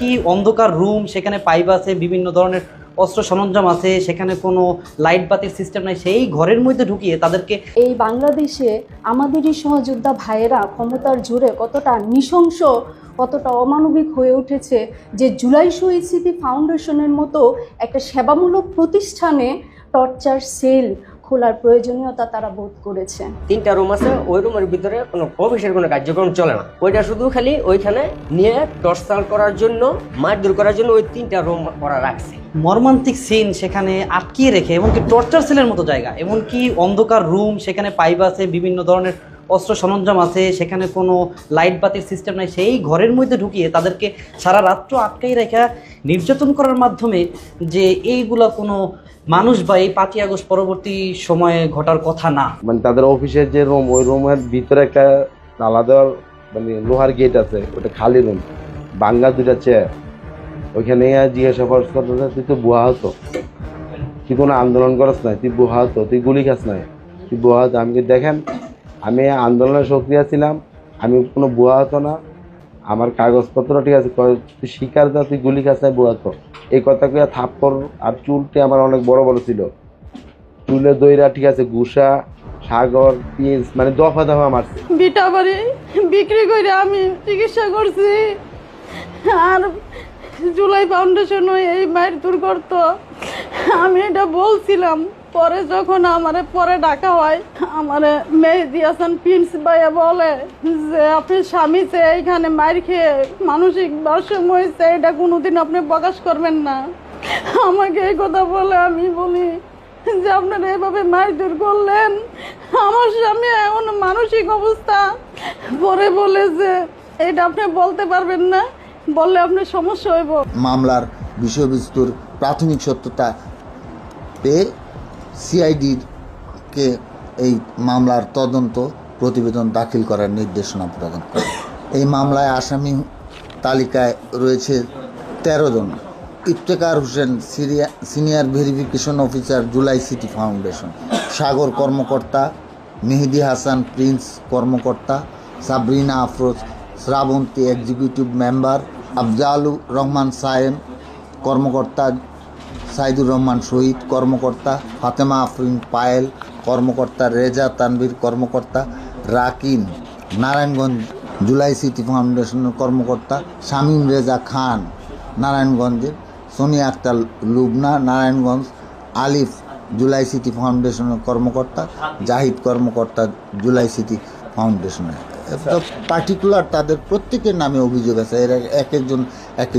কি অন্ধকার রুম, সেখানে পাইপ আছে, বিভিন্ন ধরনের অস্ত্র সরঞ্জাম আছে, সেখানে কোনো লাইট বাতির সিস্টেম নাই, সেই ঘরের মধ্যে ঢুকিয়ে তাদেরকে এই বাংলাদেশে আমাদেরই সহযোদ্ধা ভাইয়েরা ক্ষমতার জোরে কতটা নৃশংস, কতটা অমানবিক হয়ে উঠেছে যে জুলাই শহীদ স্মৃতি ফাউন্ডেশনের মতো একটা সেবামূলক প্রতিষ্ঠানে টর্চার সেল খোলার প্রয়োজনীয়তা তারা বোধ করেছে। 3টা রুম আছে, ওই রুমের ভিতরে কোনো অফিসের কোনো কার্যক্রম চলে না। ওইটা শুধু খালি ওইখানে নিয়ে টর্চার করার জন্য, মারধর করার জন্য ওই 3টা রুম ওরা রাখছে। মর্মান্তিক সিন সেখানে আটকিয়ে রেখে, এমনকি টর্চার সেলের মতো জায়গা, এমনকি অন্ধকার রুম, সেখানে পাইপ আছে, বিভিন্ন ধরনের অস্ত্র সরঞ্জাম আছে, সেখানে কোনো লাইট বাতির সিস্টেম নাই, সেই ঘরের মধ্যে ঢুকিয়ে তাদেরকে সারা রাত্র আটকাই রেখা নির্যাতন করার মাধ্যমে যে এইগুলা কোনো মানুষ বা এই 5ই আগস্ট পরবর্তী সময়ে ঘটার কথা না। মানে তাদের অফিসের যে রুম, ওই রুমের ভিতরে একটা তালা দেওয়ার মানে লোহার গেট আছে, ওটা খালি রুম, বাঙ্গা 2টা চেয়ার। ওইখানে জিজ্ঞাসা করতে তুই তো বুয়া হতো, তুই কোনো আন্দোলন করস নাই, তুই বুয়া হতো, তুই গুলি খাস নাই, তুই বুয়া হতো। আমি দেখেন, আমি আন্দোলনের সক্রিয় ছিলাম, আমি কোনো বুয়া হতো না, আমার কাগজপত্র ঠিক আছে, তুই শিকার দা, তুই গুলি খাস নাই, বুয়া হতো। এই কথা কয়ে থাপ্পড়, আর চুলটি আমার অনেক বড় বড় ছিল, চুলে দইরা ঠিক আছে, গুসা, সাগর, পিস, মানে দফা দফা মারছে। বিটা বাড়ি বিক্রি করে আমি চিকিৎসা করছি, আর জুলাই ফাউন্ডেশন এই মায়ের দূর করতো। আমি এটা বলছিলাম, পরে যখন আমারে পরে ডাকা হয়, আমারে মেহেদি হাসান প্রিন্স ভাইয়া বলে যে আপনি স্বামী চেয়ে এইখানে মার খেয়ে মানসিক ভারসাম্য হয়েছে, এটা কোনোদিন আপনি প্রকাশ করবেন না। আমাকে এই কথা বলে আমি বলি যে আপনারা এভাবে মারধর করলেন, আমার স্বামী এমন মানসিক অবস্থা। পরে বলে যে এটা আপনি বলতে পারবেন না, বললে আপনার সমস্যা হইব। মামলার বিষয়বস্তুর প্রাথমিক সত্যতা পেয়ে সিআইডিকে এই মামলার তদন্ত প্রতিবেদন দাখিল করার নির্দেশনা প্রদান করে। এই মামলায় আসামি তালিকায় রয়েছে 13 জন। Iftekhar Hossain, senior verification officer, July city foundation; Sagar কর্মকর্তা; মেহেদি হাসান প্রিন্স কর্মকর্তা; সাবরিনা আফরোজ শ্রাবন্তী এক্সিকিউটিভ মেম্বার; আফজালুর রহমান সায়েম কর্মকর্তা; সাইদুর রহমান শহীদ কর্মকর্তা; ফাতেমা আফরিন পায়েল কর্মকর্তা; রেজা তানভীর কর্মকর্তা; রাকিন নারায়ণগঞ্জ জুলাই সিটি ফাউন্ডেশনের কর্মকর্তা; শামীম রেজা খান নারায়ণগঞ্জের; সোনিয়া আক্তার লুবনা নারায়ণগঞ্জ; আলিফ জুলাই সিটি ফাউন্ডেশনের কর্মকর্তা; জাহিদ কর্মকর্তা জুলাই সিটি ফাউন্ডেশনের। পার্টিকুলার তাদের প্রত্যেকের নামে অভিযোগ আছে, এরা এক একজন এক